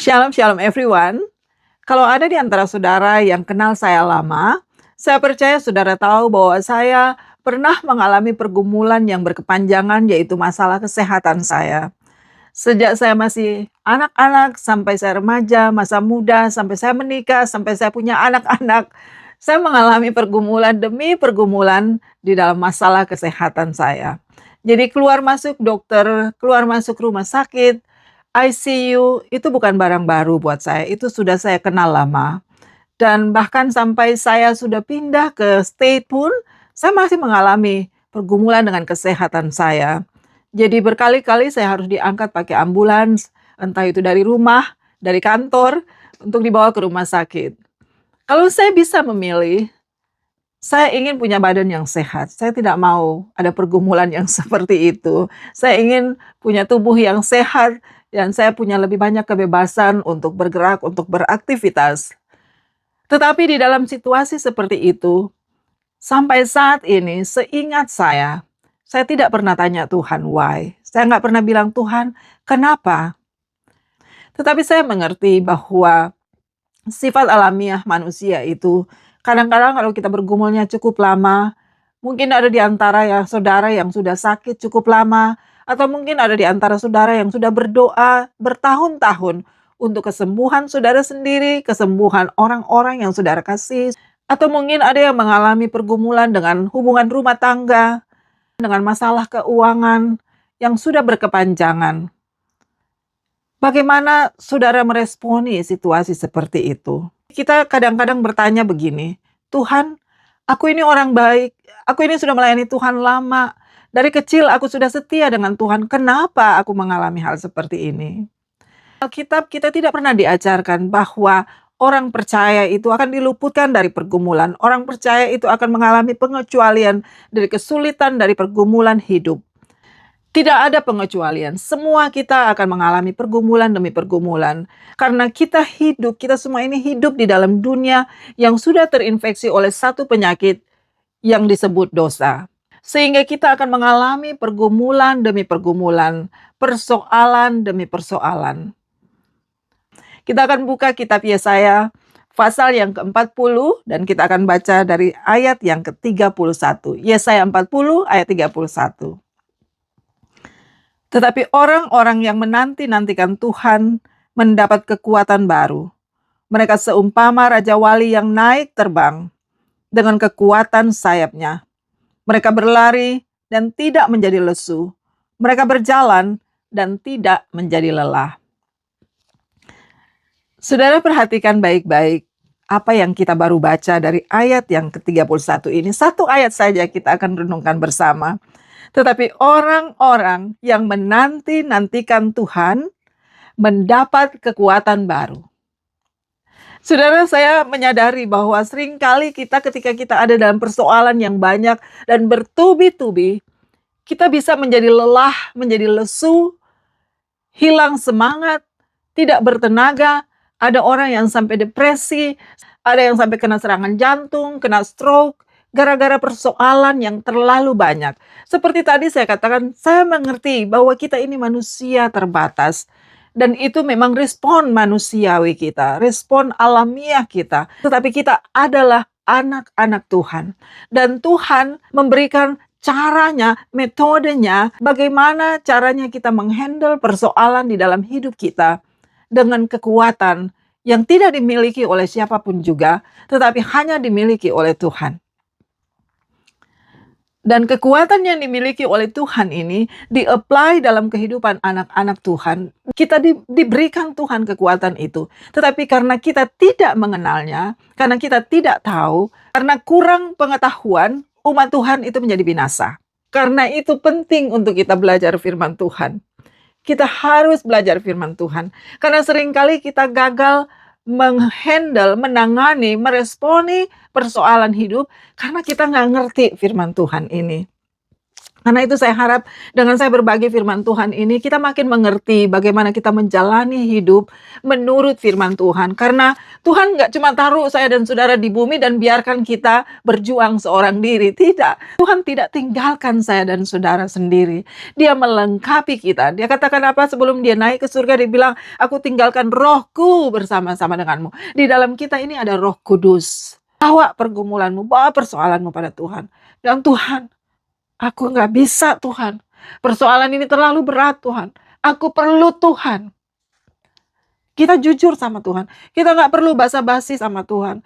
Shalom, shalom everyone. Kalau ada di antara saudara yang kenal saya lama, saya percaya saudara tahu bahwa saya pernah mengalami pergumulan yang berkepanjangan, yaitu masalah kesehatan saya. Sejak saya masih anak-anak, sampai saya remaja, masa muda, sampai saya menikah, sampai saya punya anak-anak, saya mengalami pergumulan demi pergumulan di dalam masalah kesehatan saya. Jadi keluar masuk dokter, keluar masuk rumah sakit, ICU itu bukan barang baru buat saya, itu sudah saya kenal lama. Dan bahkan sampai saya sudah pindah ke state pun, saya masih mengalami pergumulan dengan kesehatan saya. Jadi berkali-kali saya harus diangkat pakai ambulans, entah itu dari rumah, dari kantor, untuk dibawa ke rumah sakit. Kalau saya bisa memilih, saya ingin punya badan yang sehat. Saya tidak mau ada pergumulan yang seperti itu. Saya ingin punya tubuh yang sehat dan saya punya lebih banyak kebebasan untuk bergerak, untuk beraktivitas. Tetapi di dalam situasi seperti itu, sampai saat ini seingat saya tidak pernah tanya Tuhan why. Saya nggak pernah bilang, Tuhan, kenapa? Tetapi saya mengerti bahwa sifat alamiah manusia itu kadang-kadang kalau kita bergumulnya cukup lama, mungkin ada di antara ya saudara yang sudah sakit cukup lama, atau mungkin ada di antara saudara yang sudah berdoa bertahun-tahun untuk kesembuhan saudara sendiri, kesembuhan orang-orang yang saudara kasih, atau mungkin ada yang mengalami pergumulan dengan hubungan rumah tangga, dengan masalah keuangan yang sudah berkepanjangan. Bagaimana saudara meresponi situasi seperti itu? Kita kadang-kadang bertanya begini, Tuhan, aku ini orang baik, aku ini sudah melayani Tuhan lama, dari kecil aku sudah setia dengan Tuhan, kenapa aku mengalami hal seperti ini? Alkitab kita tidak pernah diajarkan bahwa orang percaya itu akan diluputkan dari pergumulan, orang percaya itu akan mengalami pengecualian dari kesulitan, dari pergumulan hidup. Tidak ada pengecualian. Semua kita akan mengalami pergumulan demi pergumulan. Karena kita semua ini hidup di dalam dunia yang sudah terinfeksi oleh satu penyakit yang disebut dosa. Sehingga kita akan mengalami pergumulan demi pergumulan, persoalan demi persoalan. Kita akan buka kitab Yesaya pasal yang ke-40 dan kita akan baca dari ayat yang ke-31. Yesaya 40 ayat 31. Tetapi orang-orang yang menanti-nantikan Tuhan mendapat kekuatan baru. Mereka seumpama Raja Wali yang naik terbang dengan kekuatan sayapnya. Mereka berlari dan tidak menjadi lesu. Mereka berjalan dan tidak menjadi lelah. Saudara perhatikan baik-baik apa yang kita baru baca dari ayat yang ke-31 ini. Satu ayat saja kita akan renungkan bersama. Tetapi orang-orang yang menanti-nantikan Tuhan mendapat kekuatan baru. Saudara, saya menyadari bahwa seringkali kita ketika kita ada dalam persoalan yang banyak dan bertubi-tubi, kita bisa menjadi lelah, menjadi lesu, hilang semangat, tidak bertenaga. Ada orang yang sampai depresi, ada yang sampai kena serangan jantung, kena stroke, gara-gara persoalan yang terlalu banyak. Seperti tadi saya katakan, saya mengerti bahwa kita ini manusia terbatas. Dan itu memang respon manusiawi kita, respon alamiah kita. Tetapi kita adalah anak-anak Tuhan. Dan Tuhan memberikan caranya, metodenya, bagaimana caranya kita menghandle persoalan di dalam hidup kita dengan kekuatan yang tidak dimiliki oleh siapapun juga, tetapi hanya dimiliki oleh Tuhan. Dan kekuatan yang dimiliki oleh Tuhan ini di-apply dalam kehidupan anak-anak Tuhan. Kita diberikan Tuhan kekuatan itu. Tetapi karena kita tidak mengenalnya, karena kita tidak tahu, karena kurang pengetahuan, umat Tuhan itu menjadi binasa. Karena itu penting untuk kita belajar firman Tuhan. Kita harus belajar firman Tuhan. Karena seringkali kita gagal menghandle, menangani, meresponi persoalan hidup karena kita nggak ngerti firman Tuhan ini. Karena itu saya harap dengan saya berbagi firman Tuhan ini, kita makin mengerti bagaimana kita menjalani hidup menurut firman Tuhan. Karena Tuhan nggak cuma taruh saya dan saudara di bumi dan biarkan kita berjuang seorang diri. Tidak. Tuhan tidak tinggalkan saya dan saudara sendiri. Dia melengkapi kita. Dia katakan apa sebelum dia naik ke surga? Dia bilang, aku tinggalkan rohku bersama-sama denganmu. Di dalam kita ini ada Roh Kudus. Bawa pergumulanmu, bawa persoalanmu pada Tuhan. Dan Tuhan, aku nggak bisa Tuhan. Persoalan ini terlalu berat Tuhan. Aku perlu Tuhan. Kita jujur sama Tuhan. Kita nggak perlu basa-basi sama Tuhan.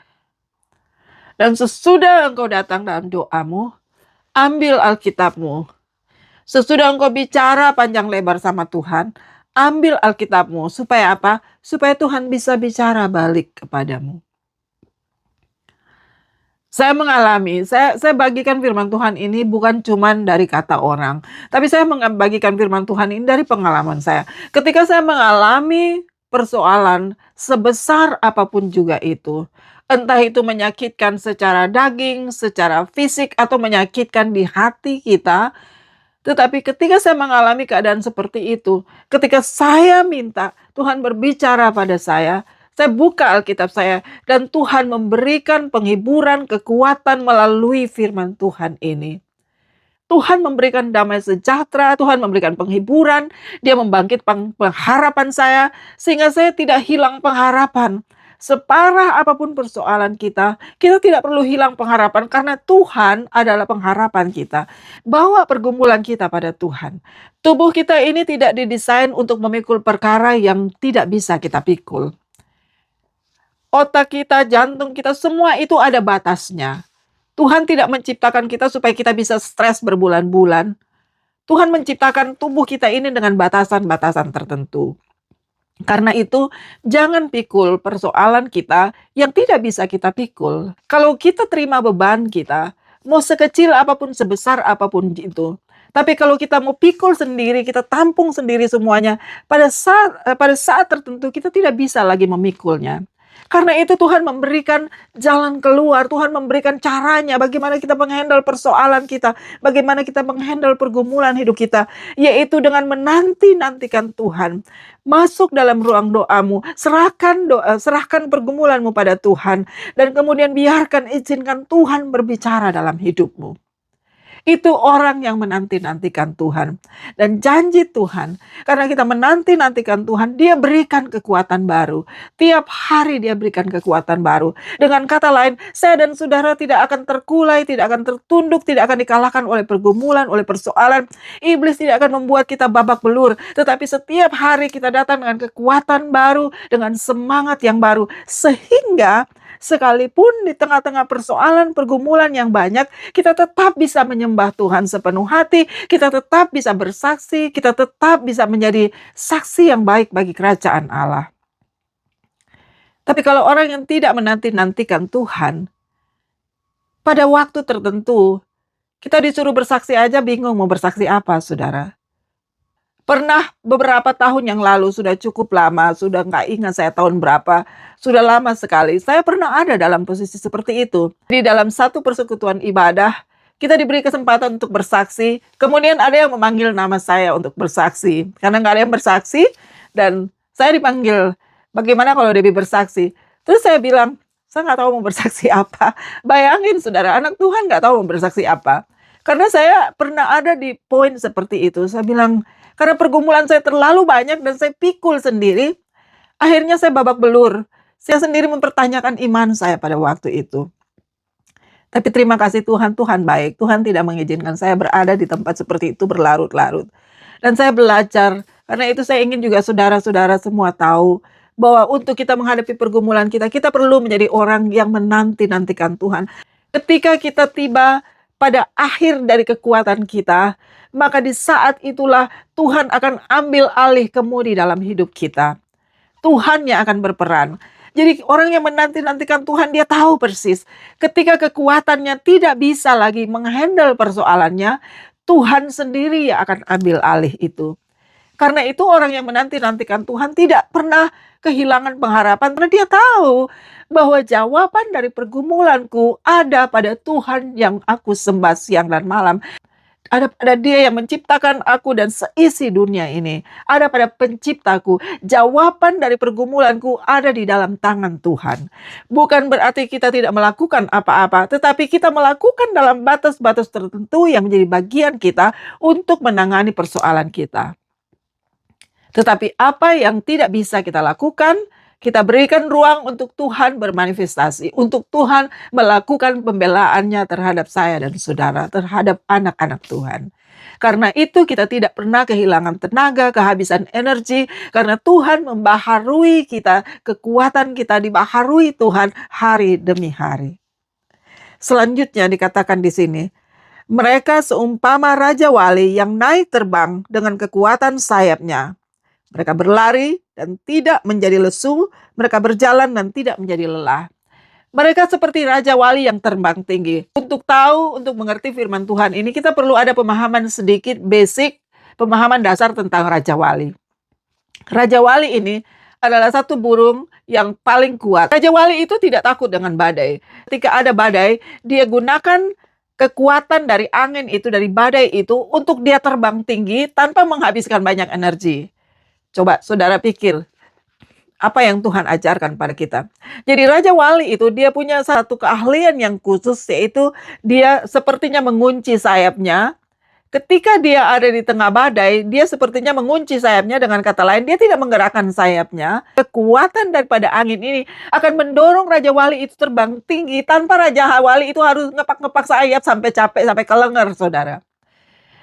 Dan sesudah engkau datang dalam doamu, ambil Alkitabmu. Sesudah engkau bicara panjang lebar sama Tuhan, ambil Alkitabmu. Supaya apa? Supaya Tuhan bisa bicara balik kepadamu. Saya mengalami, saya bagikan firman Tuhan ini bukan cuma dari kata orang, tapi saya bagikan firman Tuhan ini dari pengalaman saya. Ketika saya mengalami persoalan sebesar apapun juga itu, entah itu menyakitkan secara daging, secara fisik, atau menyakitkan di hati kita, tetapi ketika saya mengalami keadaan seperti itu, ketika saya minta Tuhan berbicara pada saya buka Alkitab saya, dan Tuhan memberikan penghiburan, kekuatan melalui firman Tuhan ini. Tuhan memberikan damai sejahtera, Tuhan memberikan penghiburan, Dia membangkitkan pengharapan saya, sehingga saya tidak hilang pengharapan. Separah apapun persoalan kita tidak perlu hilang pengharapan, karena Tuhan adalah pengharapan kita. Bawa pergumulan kita pada Tuhan. Tubuh kita ini tidak didesain untuk memikul perkara yang tidak bisa kita pikul. Otak kita, jantung kita, semua itu ada batasnya. Tuhan tidak menciptakan kita supaya kita bisa stres berbulan-bulan. Tuhan menciptakan tubuh kita ini dengan batasan-batasan tertentu. Karena itu, jangan pikul persoalan kita yang tidak bisa kita pikul. Kalau kita terima beban kita, mau sekecil apapun, sebesar apapun itu, tapi kalau kita mau pikul sendiri, kita tampung sendiri semuanya, pada saat tertentu kita tidak bisa lagi memikulnya. Karena itu Tuhan memberikan jalan keluar, Tuhan memberikan caranya bagaimana kita menghandle persoalan kita, bagaimana kita menghandle pergumulan hidup kita, yaitu dengan menanti-nantikan Tuhan. Masuk dalam ruang doamu, serahkan pergumulanmu pada Tuhan, dan kemudian izinkan Tuhan berbicara dalam hidupmu. Itu orang yang menanti-nantikan Tuhan. Dan janji Tuhan, karena kita menanti-nantikan Tuhan, Dia berikan kekuatan baru. Tiap hari Dia berikan kekuatan baru. Dengan kata lain, saya dan saudara tidak akan terkulai, tidak akan tertunduk, tidak akan dikalahkan oleh pergumulan, oleh persoalan. Iblis tidak akan membuat kita babak belur. Tetapi setiap hari kita datang dengan kekuatan baru, dengan semangat yang baru. Sehingga sekalipun di tengah-tengah persoalan, pergumulan yang banyak, kita tetap bisa menyembah Tuhan sepenuh hati, kita tetap bisa bersaksi, kita tetap bisa menjadi saksi yang baik bagi kerajaan Allah. Tapi kalau orang yang tidak menanti-nantikan Tuhan, pada waktu tertentu, kita disuruh bersaksi aja bingung mau bersaksi apa, saudara. Pernah beberapa tahun yang lalu, sudah cukup lama, sudah nggak ingat saya tahun berapa, sudah lama sekali, saya pernah ada dalam posisi seperti itu. Di dalam satu persekutuan ibadah, kita diberi kesempatan untuk bersaksi, kemudian ada yang memanggil nama saya untuk bersaksi. Karena nggak ada yang bersaksi, dan saya dipanggil, bagaimana kalau Debbie bersaksi? Terus saya bilang, saya nggak tahu mau bersaksi apa. Bayangin saudara, anak Tuhan nggak tahu mau bersaksi apa. Karena saya pernah ada di poin seperti itu, saya bilang, karena pergumulan saya terlalu banyak dan saya pikul sendiri, akhirnya saya babak belur. Saya sendiri mempertanyakan iman saya pada waktu itu. Tapi terima kasih Tuhan, Tuhan baik. Tuhan tidak mengizinkan saya berada di tempat seperti itu berlarut-larut. Dan saya belajar, karena itu saya ingin juga saudara-saudara semua tahu, bahwa untuk kita menghadapi pergumulan kita perlu menjadi orang yang menanti-nantikan Tuhan. Ketika kita tiba pada akhir dari kekuatan kita, maka di saat itulah Tuhan akan ambil alih kemudi dalam hidup kita. Tuhan yang akan berperan. Jadi orang yang menanti-nantikan Tuhan, dia tahu persis. Ketika kekuatannya tidak bisa lagi menghandle persoalannya, Tuhan sendiri yang akan ambil alih itu. Karena itu orang yang menanti-nantikan Tuhan tidak pernah kehilangan pengharapan. Karena dia tahu bahwa jawaban dari pergumulanku ada pada Tuhan yang aku sembah siang dan malam. Ada pada Dia yang menciptakan aku dan seisi dunia ini. Ada pada Penciptaku. Jawaban dari pergumulanku ada di dalam tangan Tuhan. Bukan berarti kita tidak melakukan apa-apa, tetapi kita melakukan dalam batas-batas tertentu yang menjadi bagian kita untuk menangani persoalan kita. Tetapi apa yang tidak bisa kita lakukan, kita berikan ruang untuk Tuhan bermanifestasi, untuk Tuhan melakukan pembelaannya terhadap saya dan saudara, terhadap anak-anak Tuhan. Karena itu kita tidak pernah kehilangan tenaga, kehabisan energi, karena Tuhan membaharui kita, kekuatan kita dibaharui Tuhan hari demi hari. Selanjutnya dikatakan di sini, mereka seumpama Raja Wali yang naik terbang dengan kekuatan sayapnya. Mereka berlari dan tidak menjadi lesu, mereka berjalan dan tidak menjadi lelah. Mereka seperti Raja Wali yang terbang tinggi. Untuk tahu, untuk mengerti firman Tuhan ini, kita perlu ada pemahaman sedikit basic, pemahaman dasar tentang Raja Wali. Raja Wali ini adalah satu burung yang paling kuat. Raja Wali itu tidak takut dengan badai. Ketika ada badai, dia gunakan kekuatan dari angin itu, dari badai itu, untuk dia terbang tinggi tanpa menghabiskan banyak energi. Coba saudara pikir, apa yang Tuhan ajarkan pada kita. Jadi Raja Wali itu dia punya satu keahlian yang khusus, yaitu dia sepertinya mengunci sayapnya. Ketika dia ada di tengah badai, dia sepertinya mengunci sayapnya. Dengan kata lain, dia tidak menggerakkan sayapnya. Kekuatan daripada angin ini akan mendorong Raja Wali itu terbang tinggi tanpa Raja Wali itu harus ngepak-ngepak sayap sampai capek, sampai kelengar, saudara.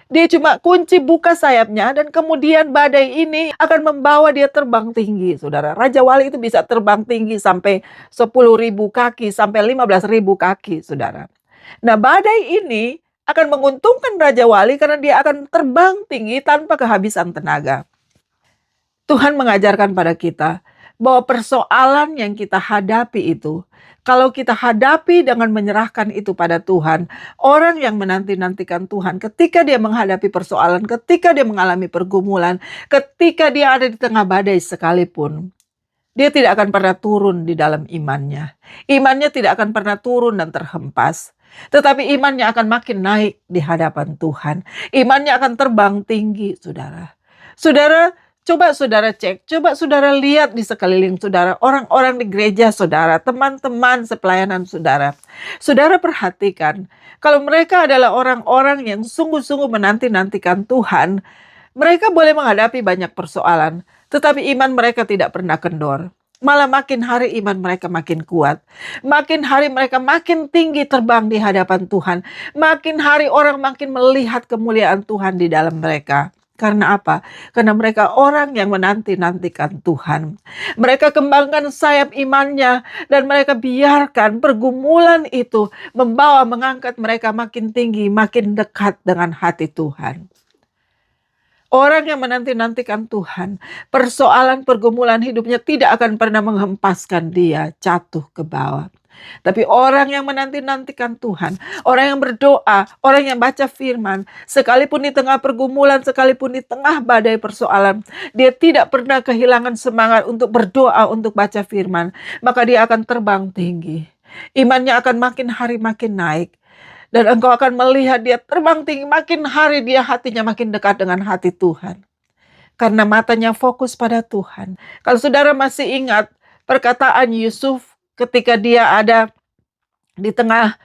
Dia cuma kunci buka sayapnya dan kemudian badai ini akan membawa dia terbang tinggi, saudara. Raja Wali itu bisa terbang tinggi sampai 10.000 kaki, sampai 15.000 kaki, saudara. Nah, badai ini akan menguntungkan Raja Wali karena dia akan terbang tinggi tanpa kehabisan tenaga. Tuhan mengajarkan pada kita bahwa persoalan yang kita hadapi itu, kalau kita hadapi dengan menyerahkan itu pada Tuhan, orang yang menanti-nantikan Tuhan, ketika dia menghadapi persoalan, ketika dia mengalami pergumulan, ketika dia ada di tengah badai sekalipun, dia tidak akan pernah turun di dalam imannya. Imannya tidak akan pernah turun dan terhempas. Tetapi imannya akan makin naik di hadapan Tuhan. Imannya akan terbang tinggi, saudara. Saudara, coba saudara cek, coba saudara lihat di sekeliling saudara, orang-orang di gereja saudara, teman-teman sepelayanan saudara. Saudara perhatikan, kalau mereka adalah orang-orang yang sungguh-sungguh menanti-nantikan Tuhan, mereka boleh menghadapi banyak persoalan, tetapi iman mereka tidak pernah kendor. Malah makin hari iman mereka makin kuat. Makin hari mereka makin tinggi terbang di hadapan Tuhan. Makin hari orang makin melihat kemuliaan Tuhan di dalam mereka. Karena apa? Karena mereka orang yang menanti-nantikan Tuhan. Mereka kembangkan sayap imannya dan mereka biarkan pergumulan itu membawa mengangkat mereka makin tinggi, makin dekat dengan hati Tuhan. Orang yang menanti-nantikan Tuhan, persoalan pergumulan hidupnya tidak akan pernah menghempaskan dia jatuh ke bawah. Tapi orang yang menanti-nantikan Tuhan, orang yang berdoa, orang yang baca firman, sekalipun di tengah pergumulan, sekalipun di tengah badai persoalan, dia tidak pernah kehilangan semangat untuk berdoa, untuk baca firman. Maka dia akan terbang tinggi. Imannya akan makin hari makin naik. Dan engkau akan melihat dia terbang tinggi, makin hari dia hatinya makin dekat dengan hati Tuhan. Karena matanya fokus pada Tuhan. Kalau saudara masih ingat perkataan Yusuf ketika dia ada di tengah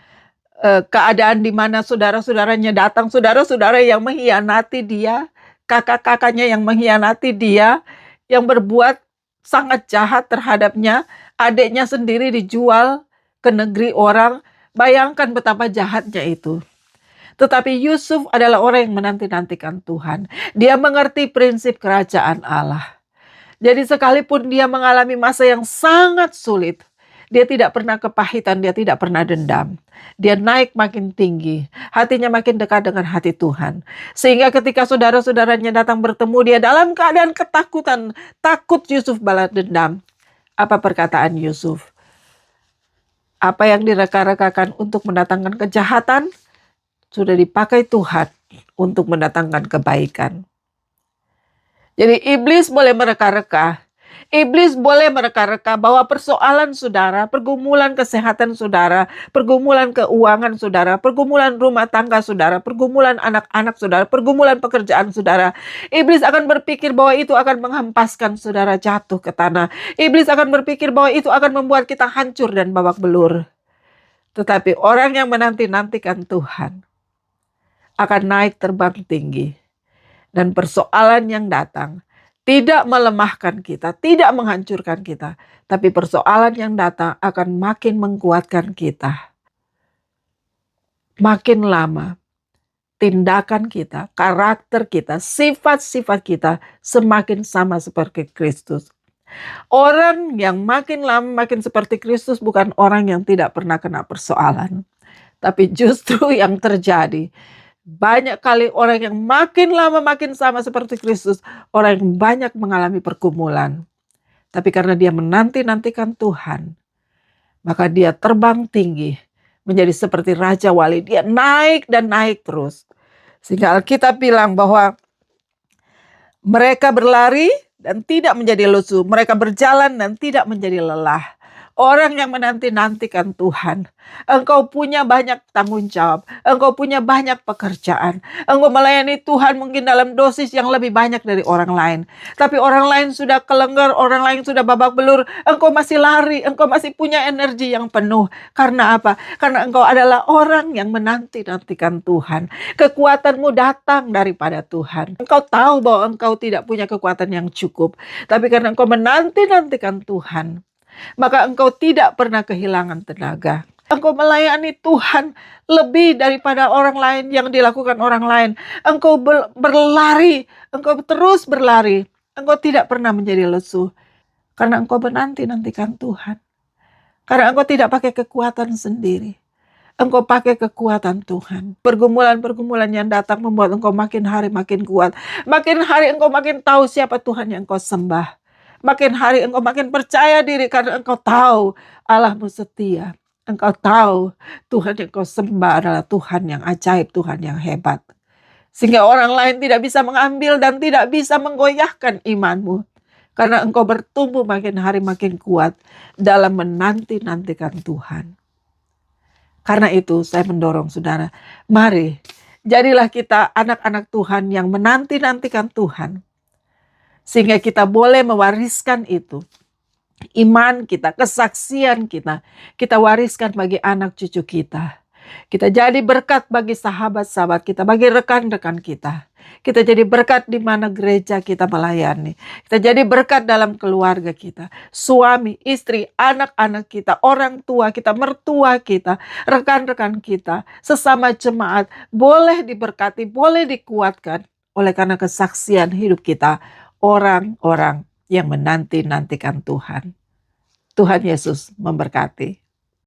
keadaan di mana saudara-saudaranya datang, saudara-saudara yang mengkhianati dia, kakak-kakaknya yang mengkhianati dia, yang berbuat sangat jahat terhadapnya, adiknya sendiri dijual ke negeri orang. Bayangkan betapa jahatnya itu. Tetapi Yusuf adalah orang yang menanti-nantikan Tuhan. Dia mengerti prinsip kerajaan Allah. Jadi sekalipun dia mengalami masa yang sangat sulit, dia tidak pernah kepahitan, dia tidak pernah dendam. Dia naik makin tinggi, hatinya makin dekat dengan hati Tuhan. Sehingga ketika saudara-saudaranya datang bertemu dia dalam keadaan ketakutan, takut Yusuf balas dendam. Apa perkataan Yusuf? Apa yang direka-rekakan untuk mendatangkan kejahatan, sudah dipakai Tuhan untuk mendatangkan kebaikan. Jadi iblis boleh mereka-reka, Iblis boleh mereka-reka bahwa persoalan saudara, pergumulan kesehatan saudara, pergumulan keuangan saudara, pergumulan rumah tangga saudara, pergumulan anak-anak saudara, pergumulan pekerjaan saudara. Iblis akan berpikir bahwa itu akan menghempaskan saudara jatuh ke tanah. Iblis akan berpikir bahwa itu akan membuat kita hancur dan babak belur. Tetapi orang yang menanti-nantikan Tuhan akan naik terbang tinggi. Dan persoalan yang datang tidak melemahkan kita, tidak menghancurkan kita. Tapi persoalan yang datang akan makin menguatkan kita. Makin lama, tindakan kita, karakter kita, sifat-sifat kita semakin sama seperti Kristus. Orang yang makin lama makin seperti Kristus bukan orang yang tidak pernah kena persoalan. Tapi justru yang terjadi, banyak kali orang yang makin lama makin sama seperti Kristus, orang yang banyak mengalami pergumulan. Tapi karena dia menanti-nantikan Tuhan, maka dia terbang tinggi, menjadi seperti Raja Wali. Dia naik dan naik terus. Sehingga Alkitab bilang bahwa mereka berlari dan tidak menjadi lesu. Mereka berjalan dan tidak menjadi lelah. Orang yang menanti-nantikan Tuhan, engkau punya banyak tanggung jawab, engkau punya banyak pekerjaan, engkau melayani Tuhan mungkin dalam dosis yang lebih banyak dari orang lain. Tapi orang lain sudah kelenggar, orang lain sudah babak belur, engkau masih lari, engkau masih punya energi yang penuh. Karena apa? Karena engkau adalah orang yang menanti-nantikan Tuhan. Kekuatanmu datang daripada Tuhan. Engkau tahu bahwa engkau tidak punya kekuatan yang cukup, tapi karena engkau menanti-nantikan Tuhan, maka engkau tidak pernah kehilangan tenaga. Engkau melayani Tuhan lebih daripada orang lain yang dilakukan orang lain. Engkau berlari, engkau terus berlari. Engkau tidak pernah menjadi lesu. Karena engkau menanti-nantikan Tuhan. Karena engkau tidak pakai kekuatan sendiri. Engkau pakai kekuatan Tuhan. Pergumulan-pergumulan yang datang membuat engkau makin hari makin kuat. Makin hari engkau makin tahu siapa Tuhan yang engkau sembah. Makin hari engkau makin percaya diri karena engkau tahu Allahmu setia. Engkau tahu Tuhan yang engkau sembah adalah Tuhan yang ajaib, Tuhan yang hebat. Sehingga orang lain tidak bisa mengambil dan tidak bisa menggoyahkan imanmu. Karena engkau bertumbuh makin hari makin kuat dalam menanti-nantikan Tuhan. Karena itu saya mendorong saudara, mari jadilah kita anak-anak Tuhan yang menanti-nantikan Tuhan. Sehingga kita boleh mewariskan itu. Iman kita, kesaksian kita, kita wariskan bagi anak cucu kita. Kita jadi berkat bagi sahabat-sahabat kita, bagi rekan-rekan kita. Kita jadi berkat di mana gereja kita melayani. Kita jadi berkat dalam keluarga kita. Suami, istri, anak-anak kita, orang tua kita, mertua kita, rekan-rekan kita, sesama jemaat. Boleh diberkati, boleh dikuatkan oleh karena kesaksian hidup kita. Orang-orang yang menanti-nantikan Tuhan. Tuhan Yesus memberkati.